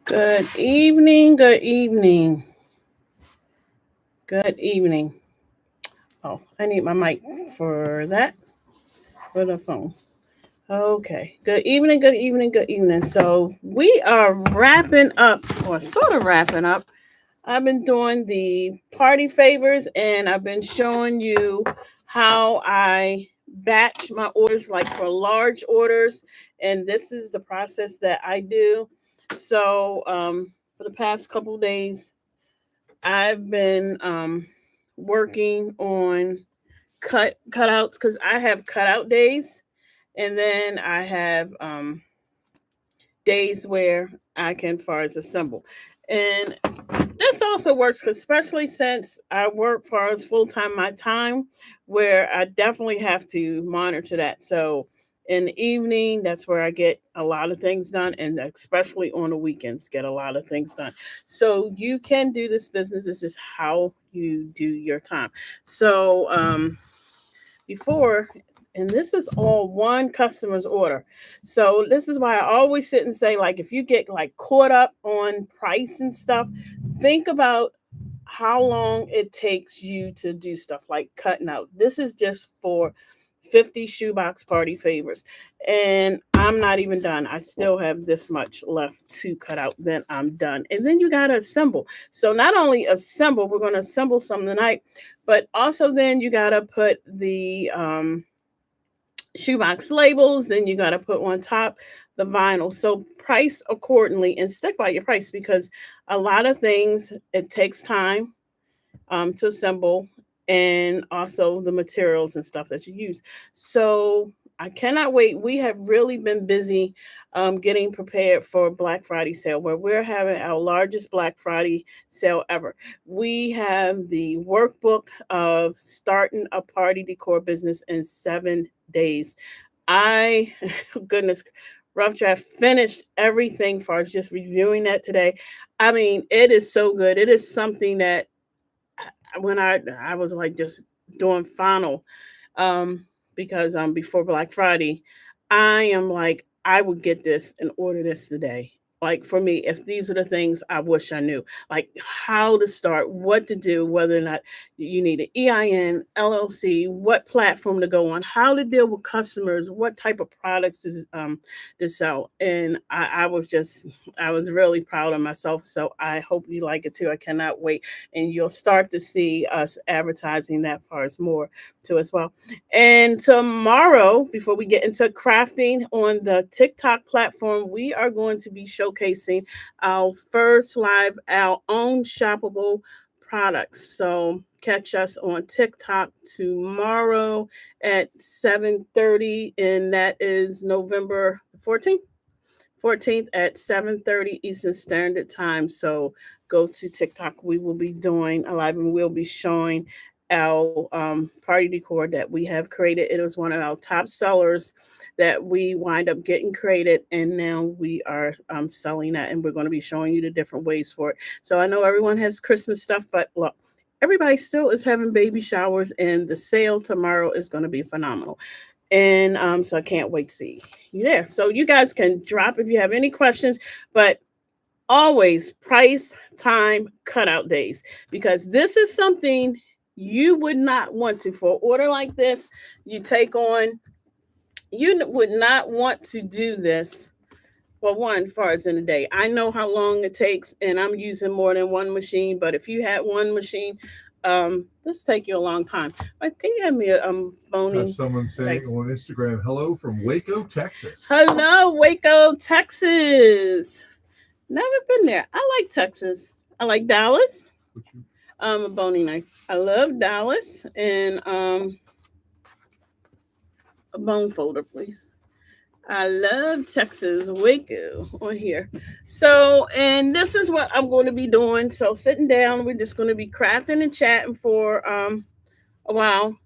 Good evening, good evening, good evening. Oh, I need my mic for that, for the phone. Okay, good evening, good evening, good evening. So we are wrapping up, or sort of wrapping up. I've been doing the party favors and I've been showing you how I batch my orders, like for large orders. And this is the process that I do. So, for the past couple of days, I've been working on cutouts because I have cutout days, and then I have days where I can far as assemble. And this also works, 'cause especially since I work far as full time my time, where I definitely have to monitor that. So in the evening, that's where I get a lot of things done, and especially on the weekends, get a lot of things done. So you can do this business. It's just how you do your time. So, before, and this is all one customer's order. So this is why I always sit and say, like, if you get like caught up on price and stuff, think about how long it takes you to do stuff like cutting out. This is just for 50 shoebox party favors. And I'm not even done. I still have this much left to cut out. Then I'm done. And then you got to assemble. So not only assemble, we're going to assemble some tonight, but also then you got to put the shoebox labels. Then you got to put on top the vinyl. So price accordingly and stick by your price, because a lot of things, it takes time to assemble, and also the materials and stuff that you use. So I cannot wait. We have really been busy getting prepared for Black Friday sale, where we're having our largest Black Friday sale ever. We have the workbook of starting a party decor business in 7 days. I, goodness, rough draft finished everything for us, just reviewing that today. I mean, it is so good. It is something that when I was like just doing final, um because before Black Friday, I am like, I would get this and order this today. Like, for me, if these are the things I wish I knew, like how to start, what to do, whether or not you need an EIN, LLC, what platform to go on, how to deal with customers, what type of products to sell. And I was really proud of myself. So I hope you like it too. I cannot wait, and you'll start to see us advertising that far as more too as well. And tomorrow, before we get into crafting on the TikTok platform, we are going to be showcasing our first live, our own shoppable products. So catch us on TikTok tomorrow at 7:30, and that is November the 14th at 7:30 Eastern Standard Time. So go to TikTok. We will be doing a live, and we'll be showing our party decor that we have created. It was one of our top sellers that we wind up getting created, and now we are selling that, and we're going to be showing you the different ways for it. So I know everyone has Christmas stuff, but look, everybody still is having baby showers, and the sale tomorrow is going to be phenomenal. And so I can't wait to see you there. So you guys can drop if you have any questions, but always price, time, cutout days, because this is something you would not want to, for an order like this, you take on, you would not want to do this for one far as in a day. I know how long it takes, and I'm using more than one machine, but if you had one machine, this take you a long time. Like, can you have me a Have boning? someone say Thanks. on Instagram, hello from Waco, Texas. Hello, Waco, Texas. Never been there. I like Texas. I like Dallas. Which you, A boning knife. I love Dallas, and a bone folder, please. I love Texas, Waco on here. So, and this is what I'm going to be doing. So, sitting down, we're just going to be crafting and chatting for a while.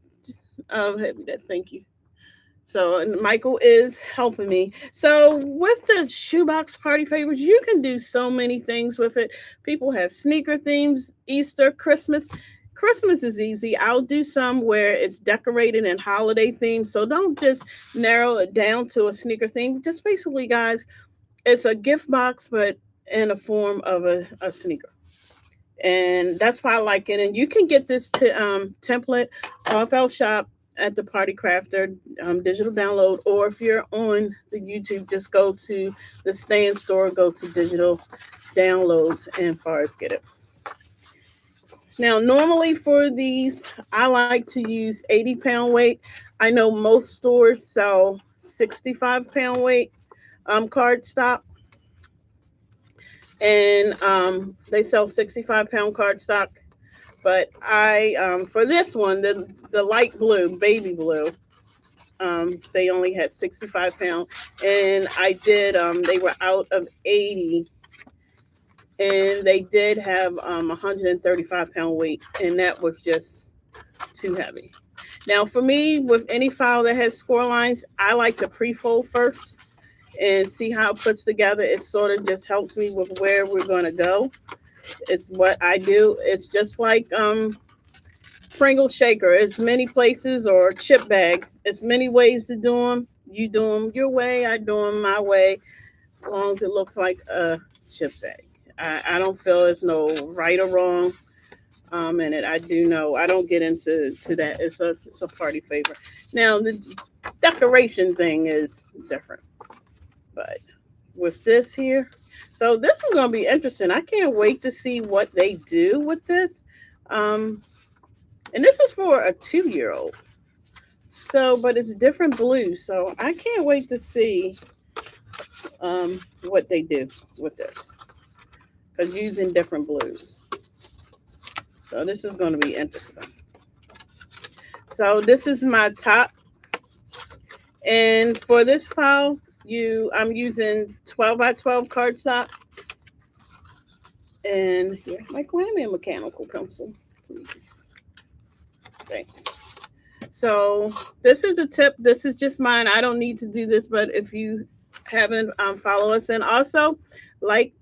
Happy that. Thank you. So, and Michael is helping me. So with the shoebox party favors, you can do so many things with it. People have sneaker themes, Easter, Christmas. Christmas is easy. I'll do some where it's decorated and holiday themed. So don't just narrow it down to a sneaker theme. Just basically, guys, it's a gift box, but in a form of a sneaker. And that's why I like it. And you can get this template off our shop at the Party Crafter digital download, or if you're on the YouTube, just go to the Stand store, go to digital downloads, and far get it. Now, normally for these, I like to use 80-pound weight. I know most stores sell 65-pound weight cardstock, and they sell 65-pound cardstock. But I, for this one, the light blue, baby blue, they only had 65-pound, and I did. They were out of 80, and they did have 135-pound weight, and that was just too heavy. Now, for me, with any file that has score lines, I like to pre-fold first and see how it puts together. It sort of just helps me with where we're going to go. It's what I do. It's just like Pringle shaker. It's many places, or chip bags. It's many ways to do them. You do them your way. I do them my way. As long as it looks like a chip bag. I don't feel there's no right or wrong in it. I do know. I don't get into that. It's a party favor. Now the decoration thing is different, but with this here, so this is going to be interesting. I can't wait to see what they do with this. And this is for a 2-year-old. So, but it's different blues. So I can't wait to see what they do with this. Because using different blues. So this is going to be interesting. So this is my top. And for this file, I'm using 12 by 12 cardstock. And here, Michael, hand me a mechanical pencil, please. Thanks. So this is a tip. This is just mine. I don't need to do this, but if you haven't, follow us, and also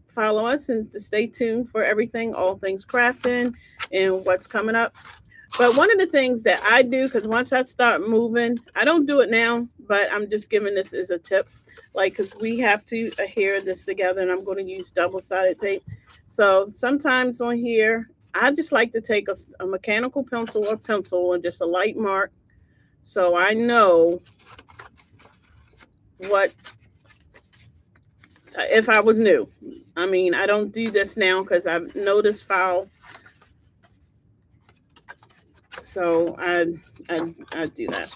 follow us, and to stay tuned for everything, all things crafting and what's coming up. But one of the things that I do, because once I start moving, I don't do it now, but I'm just giving this as a tip, because we have to adhere this together, and I'm going to use double-sided tape. So sometimes on here, I just like to take a mechanical pencil or pencil and just a light mark, so I know what, if I was new. I mean, I don't do this now because I've noticed file. So I do that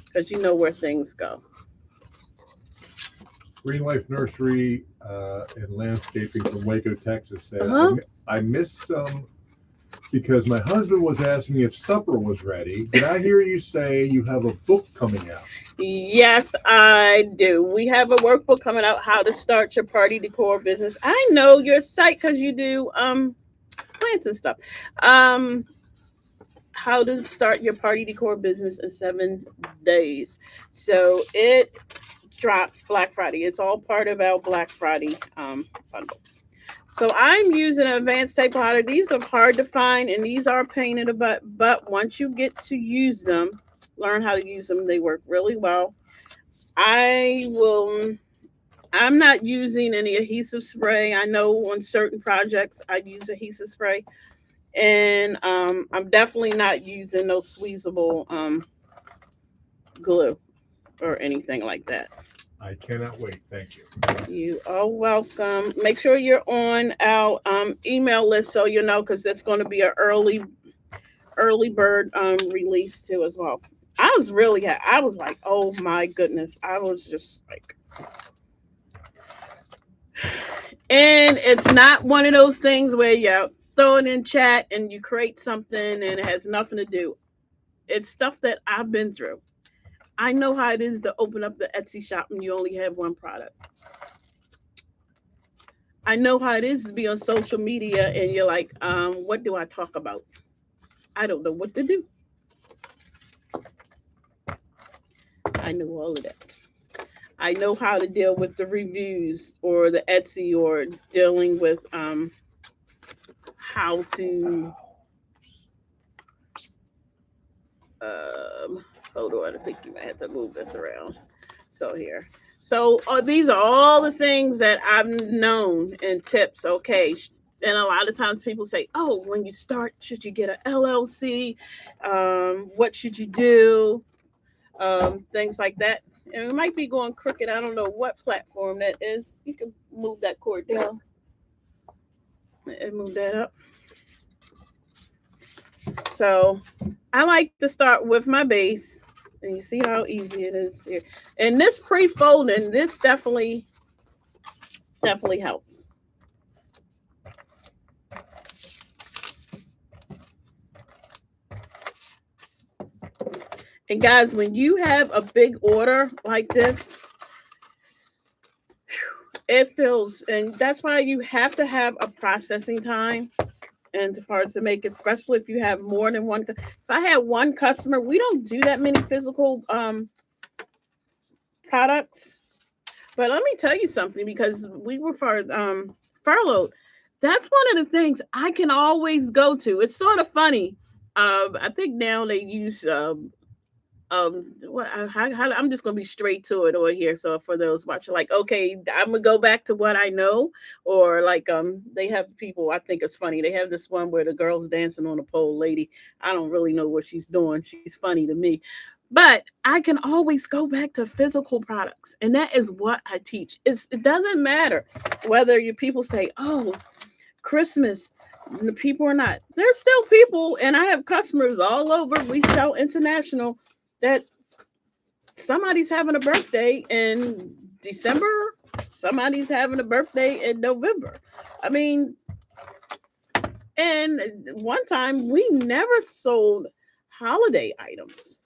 because you know where things go. Green Life Nursery and Landscaping from Waco, Texas said, I missed some because my husband was asking me if supper was ready. Did I hear you say you have a book coming out? Yes, I do. We have a workbook coming out, How to Start Your Party Decor Business. I know your site because you do plants and stuff. How to Start Your Party Decor Business in 7 days. So it drops Black Friday. It's all part of our Black Friday bundle. So I'm using an advanced tape plotter. These are hard to find, and these are a pain in the butt. But once you get to use them, learn how to use them, they work really well. I'm not using any adhesive spray. I know on certain projects I use adhesive spray. And I'm definitely not using no squeezable glue or anything like that. I cannot wait. Thank you. You are welcome. Make sure you're on our email list so you know, because it's going to be an early bird release too as well. I was like, oh my goodness. I was just like, and it's not one of those things where you throw it in chat and you create something and it has nothing to do. It's stuff that I've been through. I know how it is to open up the Etsy shop and you only have one product. I know how it is to be on social media and you're like, what do I talk about? I don't know what to do. I know all of that. I know how to deal with the reviews or the Etsy, or dealing with how to hold on, I think you might have to move this around. So here. So these are all the things that I've known and tips. Okay. And a lot of times people say, oh, when you start, should you get an LLC? What should you do? Things like that. And it might be going crooked. I don't know what platform that is. You can move that cord down and move that up. So I like to start with my base. And you see how easy it is here. And this pre-folding, this definitely helps. And guys, when you have a big order like this, it feels, and that's why you have to have a processing time. And as far as to make, especially if you have more than one. If I had one customer, we don't do that many physical products. But let me tell you something, because we were furloughed. That's one of the things I can always go to. It's sort of funny. I think now they use I'm just gonna be straight to it over here. So for those watching, like, okay, I'm gonna go back to what I know, or like they have people. I think it's funny. They have this one where the girl's dancing on a pole. Lady, I don't really know what she's doing. She's funny to me. But I can always go back to physical products, and that is what I teach. It doesn't matter whether your people say, "Oh, Christmas." The people are not. There's still people, and I have customers all over. We sell international. That somebody's having a birthday in December, somebody's having a birthday in November. I mean, and one time we never sold holiday items.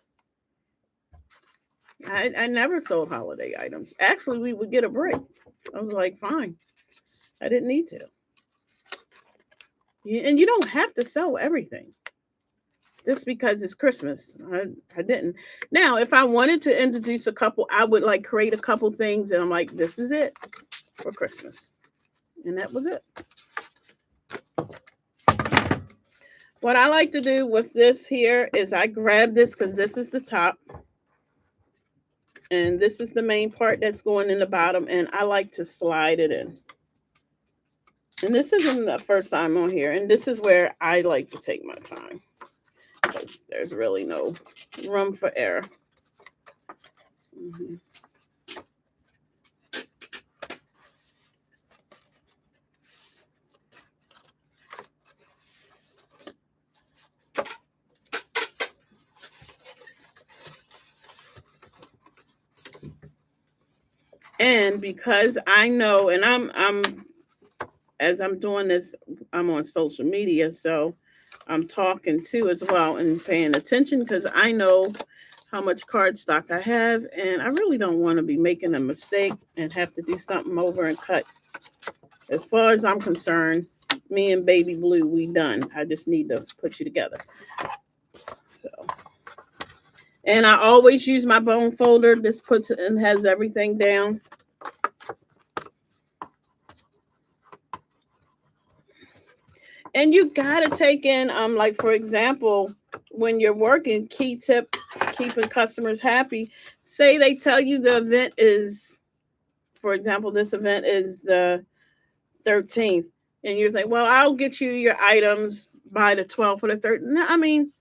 I never sold holiday items. Actually, we would get a break. I was like, fine. I didn't need to. And you don't have to sell everything just because it's Christmas. I didn't. Now, if I wanted to introduce a couple, I would like create a couple things, and I'm like, this is it for Christmas. And that was it. What I like to do with this here is I grab this, because this is the top. And this is the main part that's going in the bottom. And I like to slide it in. And this isn't the first time on here. And this is where I like to take my time. There's really no room for error. Mm-hmm. And because I know, and I'm as I'm doing this, I'm on social media, so I'm talking too as well and paying attention, because I know how much cardstock I have, and I really don't want to be making a mistake and have to do something over and cut. As far as I'm concerned, me and Baby Blue, we done. I just need to put you together. So, and I always use my bone folder. This puts it and has everything down. And you gotta take in, like, for example, when you're working, key tip, keeping customers happy. Say they tell you the event is, for example, this event is the 13th, and you think, well, I'll get you your items by the 12th or the 13th. I mean,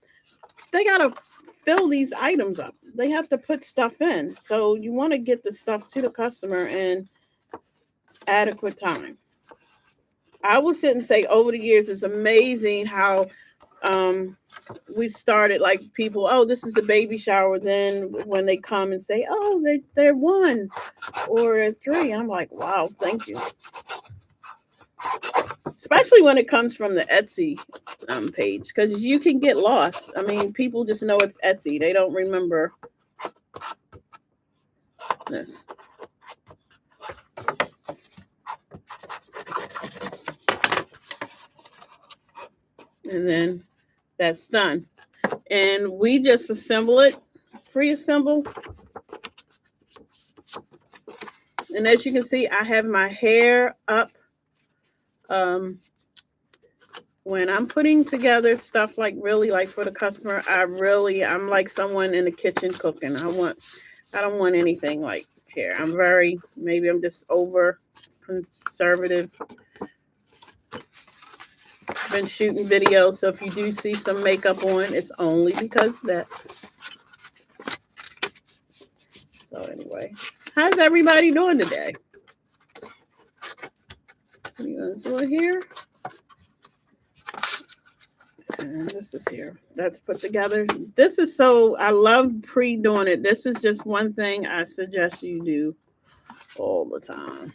they gotta fill these items up. They have to put stuff in. So you want to get the stuff to the customer in adequate time. I will sit and say, over the years, it's amazing how we started, like, people, oh, this is the baby shower. Then when they come and say, oh, they're 1 or 3, I'm like, wow, thank you. Especially when it comes from the Etsy page, because you can get lost. I mean, people just know it's Etsy. They don't remember this. And then that's done. And we just assemble it, pre-assemble. And as you can see, I have my hair up. When I'm putting together stuff, like, really, like, for the customer, I'm like someone in the kitchen cooking. I don't want anything like here. Maybe I'm just over conservative. Been shooting videos, so if you do see some makeup on, it's only because of that. So anyway, how's everybody doing today? You guys here? And this is here. That's put together. This is I love pre-doing it. This is just one thing I suggest you do all the time.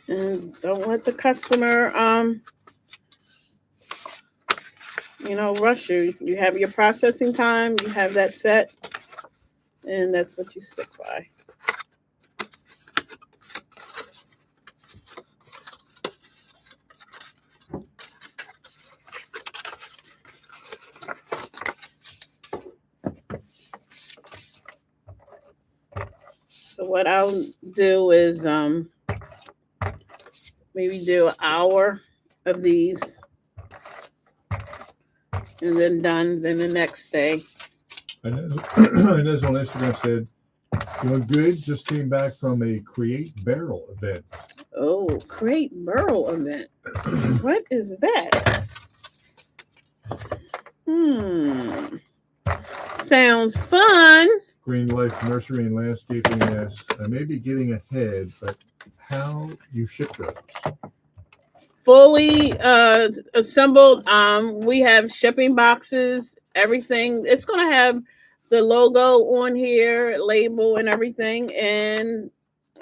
And don't let the customer rush you. You have your processing time, you have that set, and that's what you stick by. So what I'll do is maybe do an hour of these and then done. Then the next day. Inez on Instagram said, "Doing good. Just came back from a Create Barrel event." Oh, Create Barrel event. What is that? Sounds fun. Green Life Nursery and Landscaping asks, "I may be getting ahead, but how you ship those?" Fully assembled. We have shipping boxes, everything. It's going to have the logo on here, label and everything. And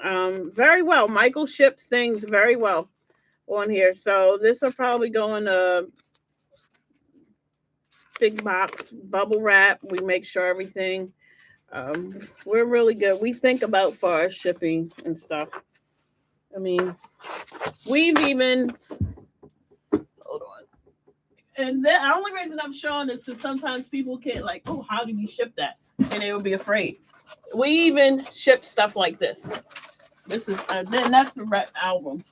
very well. Michael ships things very well on here. So this will probably go in a big box, bubble wrap. We make sure everything. We're really good. We think about far as shipping and stuff. I mean, we've even, hold on. And the only reason I'm showing this because sometimes people can't how do you ship that? And they will be afraid. We even ship stuff like this. This is, then that's the rep album.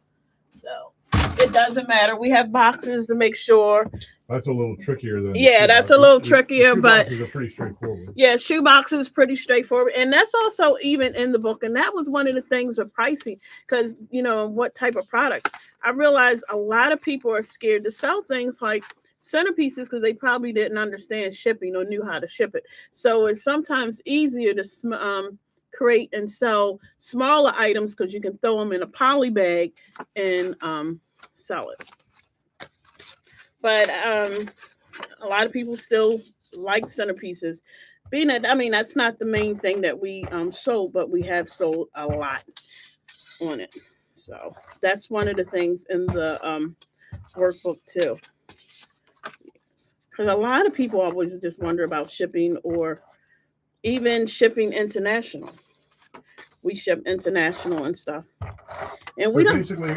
So it doesn't matter. We have boxes to make sure. That's a little trickier than. Yeah, that's a little trickier, but shoe boxes are pretty straightforward. Yeah, shoe boxes is pretty straightforward, and that's also even in the book. And that was one of the things with pricing, because what type of product. I realized a lot of people are scared to sell things like centerpieces because they probably didn't understand shipping or knew how to ship it. So it's sometimes easier to create and sell smaller items because you can throw them in a poly bag and sell it. But a lot of people still like centerpieces. That's not the main thing that we sold, but we have sold a lot on it. So that's one of the things in the workbook too. Because a lot of people always just wonder about shipping or even shipping international. We ship international and stuff. And we don't. Basically,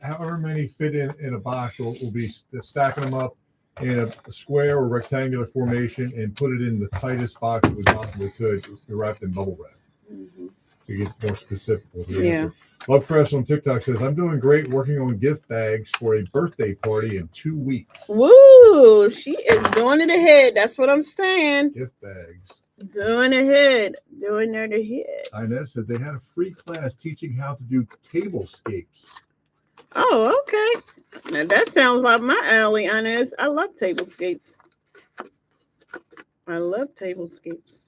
however many fit in a box, we'll be stacking them up in a square or rectangular formation and put it in the tightest box we possibly could, wrapped in bubble wrap. Mm-hmm. To get more specific with the Yeah. answer. Lovecrafts on TikTok says, "I'm doing great working on gift bags for a birthday party in 2 weeks." Woo! She is doing it ahead. That's what I'm saying. Gift bags. Doing ahead. Doing it ahead. Inez said they had a free class teaching how to do tablescapes. Oh, okay. Now that sounds like my alley, Inez. I love tablescapes. I love tablescapes.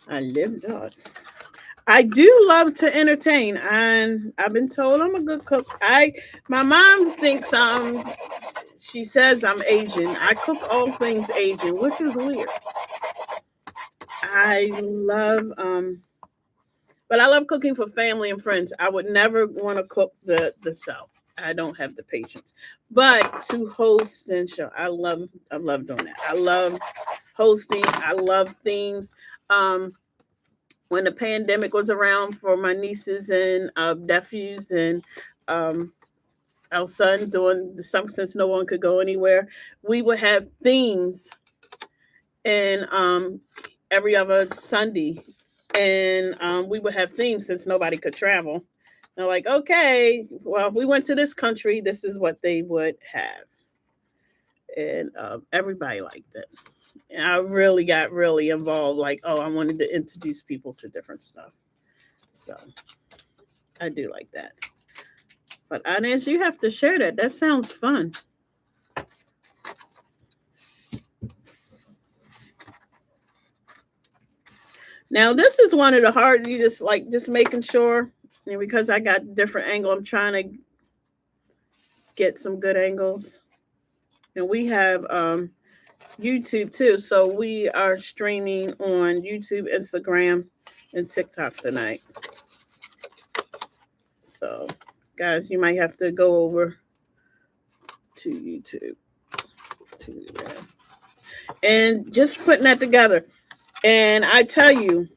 I live that. I do love to entertain, and I've been told I'm a good cook. My mom thinks she says I'm Asian. I cook all things Asian, which is weird. I love but I love cooking for family and friends. I would never want to cook the South. I don't have the patience. But to host and show, I love doing that. I love hosting. I love themes. When the pandemic was around for my nieces and nephews and our son doing the summer, since no one could go anywhere, we would have themes. And every other Sunday, and we would have themes since nobody could travel. They're like, okay, well, if we went to this country, this is what they would have, and everybody liked it. And I really got really involved. Like, oh, I wanted to introduce people to different stuff. So I do like that. But Inez, you have to share that. That sounds fun. Now this is one of the hard. You just making sure, and because I got different angle, I'm trying to get some good angles. And we have YouTube too, so we are streaming on YouTube, Instagram, and TikTok tonight. So, guys, you might have to go over to YouTube to do that. And just putting that together. And I tell you,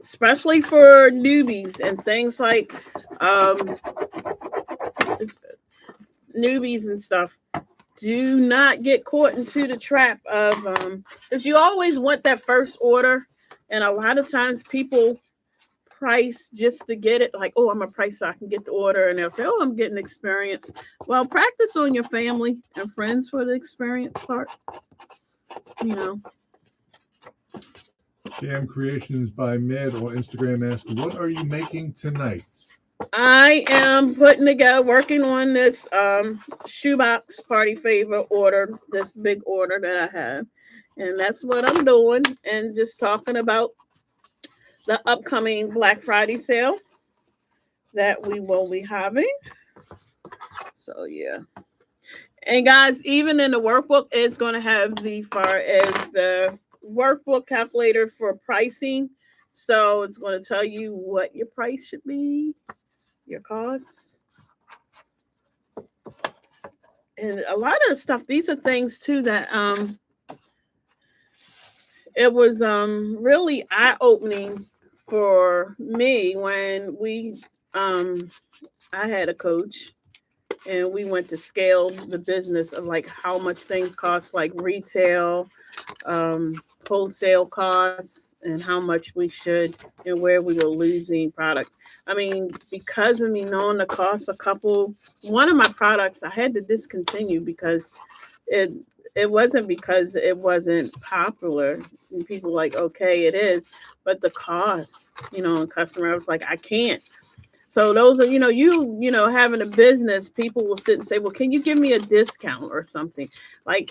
especially for newbies and things like newbies and stuff, do not get caught into the trap of because you always want that first order, and a lot of times people price just to get it, like, oh, I'm a price so I can get the order, and they'll say, oh, I'm getting experience. Well, practice on your family and friends for the experience part, you know. Jam Creations by Med on Instagram asks, what are you making tonight? I am putting together, working on this shoebox party favor order, this big order that I have. And that's what I'm doing. And just talking about the upcoming Black Friday sale that we will be having. So, yeah. And guys, even in the workbook, it's going to have the far as the workbook calculator for pricing. So it's going to tell you what your price should be, your costs. And a lot of the stuff, these are things too that it was really eye-opening for me when I had a coach and we went to scale the business of like how much things cost, like retail, wholesale costs, and how much we should and where we were losing products. I mean, because of me knowing the cost, one of my products I had to discontinue because it wasn't because it wasn't popular. And people were like, okay, it is, but the cost, and customer, I was like, I can't. So those are, having a business, people will sit and say, well, can you give me a discount or something? Like,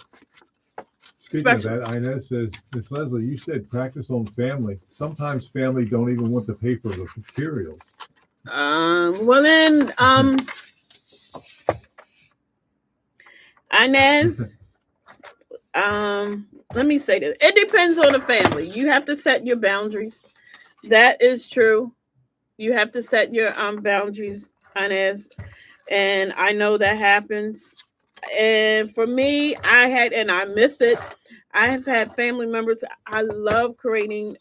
speaking of that, Inez says, Miss Leslie, you said practice on family. Sometimes family don't even want to pay for the materials. Well then, Inez, let me say this. It depends on the family. You have to set your boundaries. That is true. You have to set your boundaries, Inez. And I know that happens. And for me, I miss it. I have had family members I love creating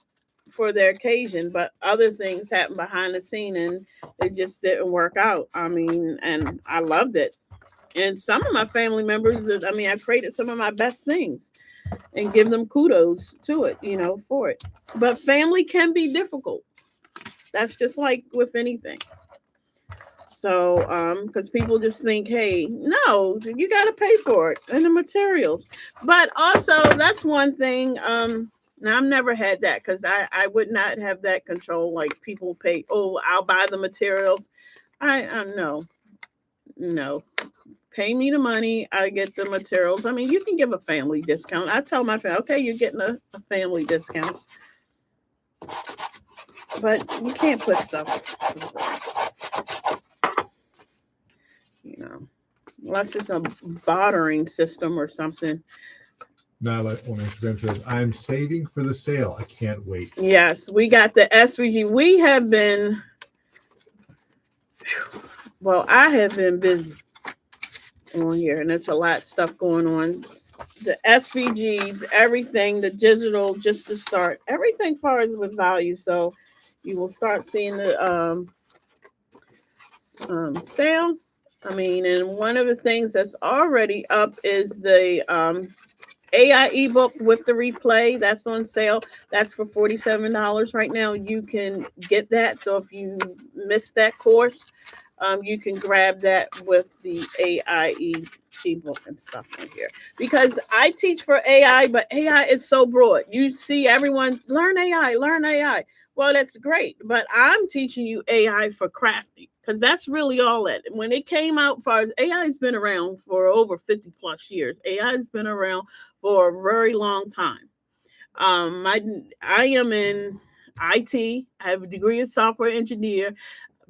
for their occasion, but other things happened behind the scene and it just didn't work out. I mean, and I loved it. And some of my family members, I created some of my best things and give them kudos to it, for it. But family can be difficult. That's just like with anything. So, because people just think, hey, no, you got to pay for it and the materials. But also, that's one thing. Now, I've never had that because I would not have that control. Like people pay, oh, I'll buy the materials. I no. Pay me the money. I get the materials. I mean, you can give a family discount. I tell my family, okay, you're getting a family discount. But you can't put stuff, unless it's a bartering system or something. Nala on Instagram says, I'm saving for the sale. I can't wait. Yes, we got the SVG. We have been, I have been busy on here, and it's a lot of stuff going on. The SVGs, everything, the digital, just to start, everything far as with value. So you will start seeing the sale. And one of the things that's already up is the AI ebook with the replay, that's on sale. That's for $47 right now. You can get that. So if you missed that course, you can grab that with the ebook and stuff in here. Because I teach for AI, but AI is so broad. You see everyone learn AI, learn AI. Well, that's great, but I'm teaching you AI for crafting because that's really all that. When it came out, far as AI has been around for over 50 plus years, AI has been around for a very long time. I am in IT. I have a degree in software engineer,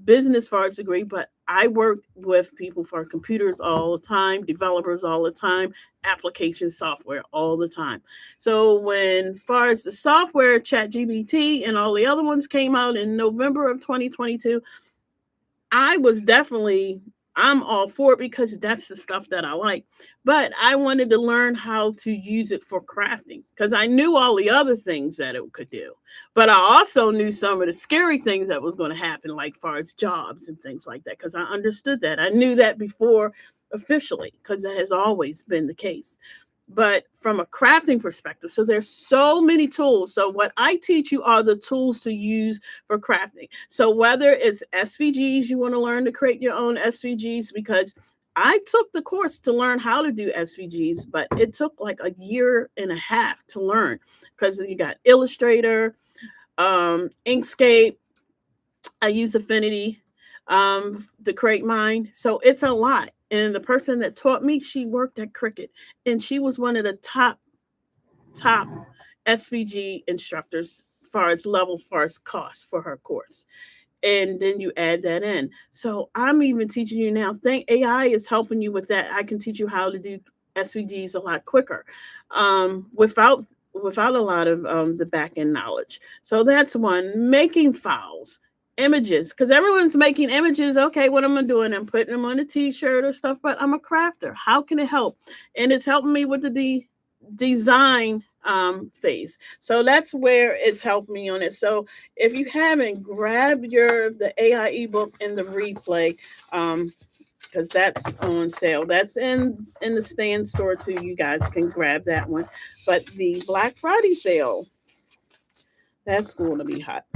business far as degree, but I work with people for computers all the time, developers all the time, application software all the time. So when far as the software, ChatGPT and all the other ones came out in November of 2022, I was definitely I'm all for it because that's the stuff that I like. But I wanted to learn how to use it for crafting because I knew all the other things that it could do. But I also knew some of the scary things that was going to happen, like far as jobs and things like that, because I understood that. I knew that before officially, because that has always been the case. But from a crafting perspective, so there's so many tools. So what I teach you are the tools to use for crafting. So whether it's SVGs, you want to learn to create your own SVGs, because I took the course to learn how to do SVGs, but it took like a year and a half to learn because you got Illustrator, Inkscape. I use Affinity to create mine. So it's a lot. And the person that taught me, she worked at Cricut, and she was one of the top SVG instructors far as level, far as cost for her course. And then you add that in. So I'm even teaching you now. Think AI is helping you with that. I can teach you how to do SVGs a lot quicker, without a lot of the back end knowledge. So that's one. Making files, images, because everyone's making images. Okay, what am I doing? I'm putting them on a t-shirt or stuff, but I'm a crafter. How can it help? And it's helping me with the design phase. So that's where it's helped me on it. So if you haven't, grab the AI ebook and the replay, because that's on sale. That's in the stand store too. You guys can grab that one. But the Black Friday sale, that's going to be hot.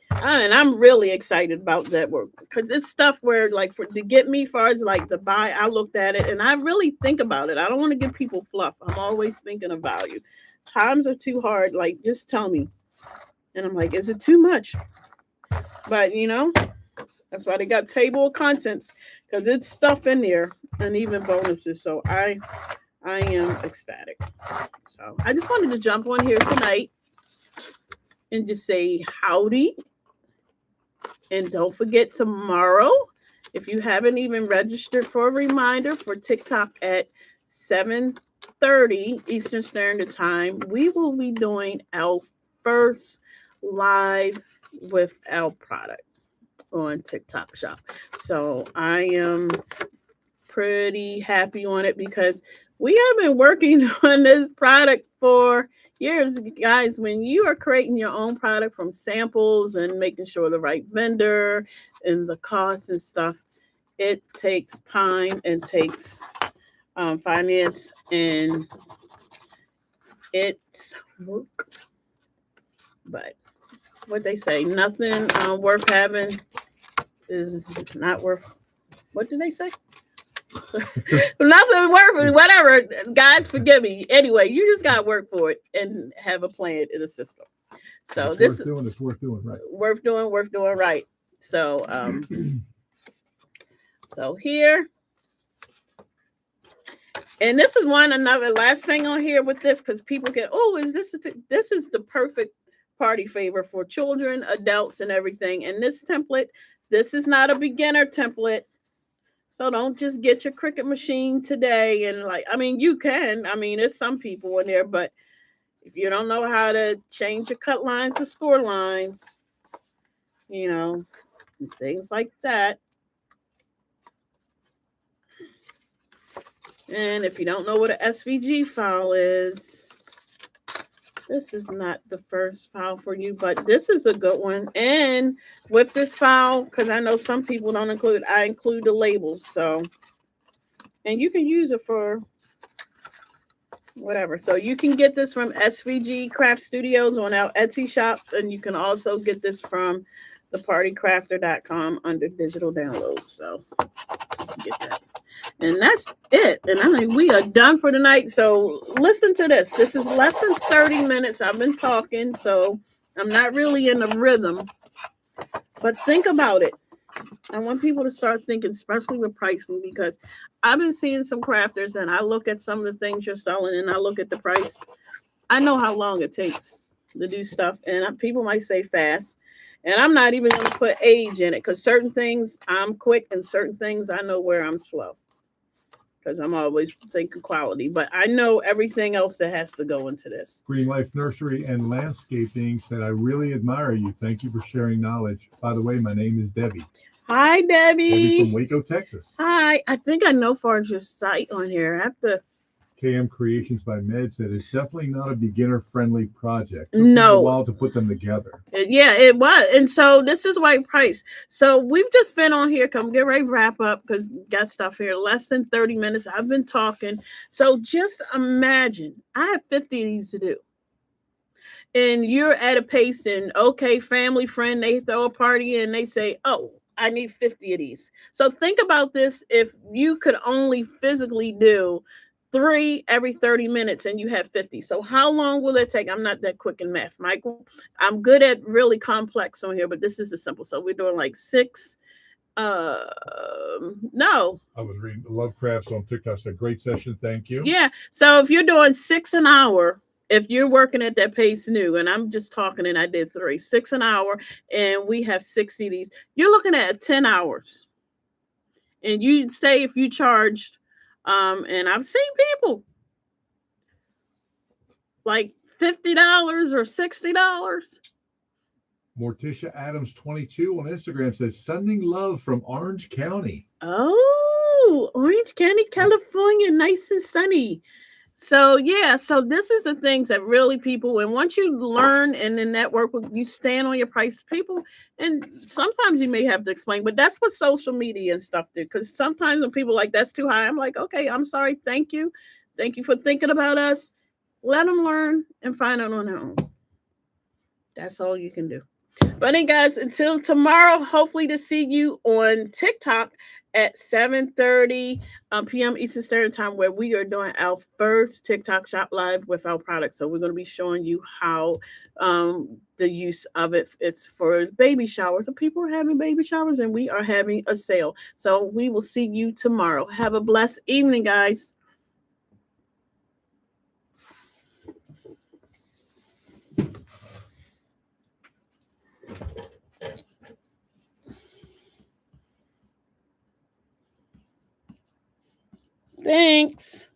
And I'm really excited about that work because it's stuff where, like, for to get me far as like the buy, I looked at it and I really think about it. I don't want to give people fluff. I'm always thinking of value. Times are too hard. Like, just tell me, and I'm like, is it too much? But that's why they got table of contents, because it's stuff in there and even bonuses. So I am ecstatic. So I just wanted to jump on here tonight and just say howdy. And don't forget tomorrow, if you haven't even registered for a reminder for TikTok at 7:30 Eastern Standard Time, we will be doing our first live with our product on TikTok Shop. So I am pretty happy on it because we have been working on this product for years, guys. When you are creating your own product from samples and making sure the right vendor and the cost and stuff, it takes time and takes finance, and it's work. But what they say, nothing worth having is not worth. What did they say? Nothing worth it. Whatever, guys, forgive me. Anyway, you just gotta work for it and have a plan in the system. So it's worth doing right. Worth doing right. So so here, and this is another last thing on here with this, because people get, oh, this is the perfect party favor for children, adults, and everything. And this template, this is not a beginner template. So don't just get your Cricut machine today and you can. There's some people in there, but if you don't know how to change your cut lines to score lines, things like that. And if you don't know what an SVG file is, this is not the first file for you, but this is a good one. And with this file, because I know some people don't include, I include the labels. So, and you can use it for, whatever. So you can get this from SVG Craft Studios on our Etsy shop, and you can also get this from thepartycrafter.com under digital downloads. So you can get that. And that's it. And I mean, we are done for tonight. So listen to this. This is less than 30 minutes. I've been talking, so I'm not really in the rhythm. But think about it. I want people to start thinking, especially with pricing, because I've been seeing some crafters and I look at some of the things you're selling and I look at the price. I know how long it takes to do stuff. And people might say fast. And I'm not even going to put age in it because certain things I'm quick and certain things I know where I'm slow. Because I'm always thinking quality, but I know everything else that has to go into this. Green Life Nursery and Landscaping said, I really admire you. Thank you for sharing knowledge. By the way, my name is Debbie. Hi, Debbie. Debbie from Waco, Texas. Hi. I think I know far as your site on here. I have to. KM Creations by Med said it's definitely not a beginner-friendly project. It No. took a while to put them together. Yeah, it was. And so this is white price. So we've just been on here. Come get ready to wrap up because got stuff here. Less than 30 minutes. I've been talking. So just imagine I have 50 of these to do. And you're at a pace and okay, family, friend, they throw a party and they say, oh, I need 50 of these. So think about this. If you could only physically do 3 every 30 minutes and you have 50. So how long will it take? I'm not that quick in math, Michael. I'm good at really complex on here, but this is a simple. So we're doing like 6. No. I was reading Lovecrafts on TikTok. Said great session. Thank you. Yeah. So if you're doing 6 an hour, if you're working at that pace new, and I'm just talking and I did 3, 6 an hour, and we have 60 of these, you're looking at 10 hours. And you say if you charged, and I've seen people like $50 or $60. Morticia Adams 22 on Instagram says sending love from Orange County. Oh, Orange County, California, nice and sunny. So yeah, so this is the things that really people, and once you learn and then network, you stand on your price, people, and sometimes you may have to explain, but that's what social media and stuff do. Because sometimes when people are like, that's too high, I'm like, okay, I'm sorry, thank you for thinking about us. Let them learn and find out on their own. That's all you can do. But hey guys, until tomorrow, hopefully to see you on TikTok at 7:30 p.m. Eastern Standard Time, where we are doing our first TikTok shop live with our products. So we're going to be showing you how the use of it. It's for baby showers. So people are having baby showers and we are having a sale. So we will see you tomorrow. Have a blessed evening, guys. Thanks.